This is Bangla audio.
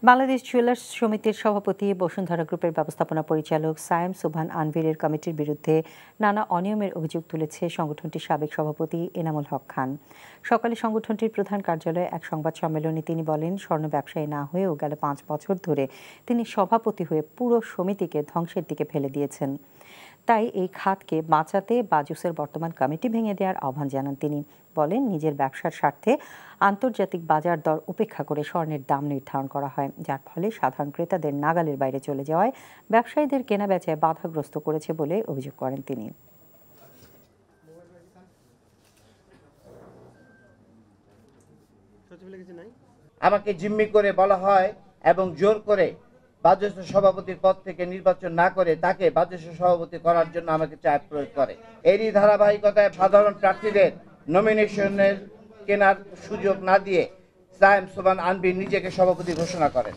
বাংলাদেশ জুয়েলার্স সমিতির সভাপতি বসুন্ধরা গ্রুপের ব্যবস্থাপনা পরিচালক সায়েম সুবহান আনভীরের কমিটির বিরুদ্ধে নানা অনিয়মের অভিযোগ তুলেছে সংগঠনটির সাবেক সভাপতি এনামুল হক খান। সকালে সংগঠনটির প্রধান কার্যালয়ে এক সংবাদ সম্মেলনে তিনি বলেন, স্বর্ণ ব্যবসায়ী না হয়েও গেল 5 বছর ধরে তিনি সভাপতি হয়ে পুরো সমিতিকে ধ্বংসের দিকে ফেলে দিয়েছেন। তাই এই খাতকে বাঁচাতে বাজুসের বর্তমান কমিটি ভেঙে দেওয়ার আহ্বান জানান তিনি। বলেন, নিজের ব্যবসার স্বার্থে আন্তর্জাতিক বাজার দর উপেক্ষা করে স্বর্ণের দাম নির্ধারণ করা হয়, যার ফলে সাধারণ ক্রেতাদের নাগালের বাইরে চলে যাওয়ায় ব্যবসায়ীদের কেনাবেচায় বাধাগ্রস্ত করেছে বলে অভিযোগ করেন তিনি। আমাকে জিম্মি করে বলা হয় এবং জোর করে বাজেস সভাপতির পদ থেকে নির্বাচন না করে তাকে বাজেস সভাপতি করার জন্য আমাকে চাপ প্রয়োগ করে। এরই ধারাবাহিকতায় সাধারণ প্রার্থীদের নমিনেশনের কেনার সুযোগ না দিয়ে সায়েম সুবহান আনভীর নিজেকে সভাপতি ঘোষণা করেন।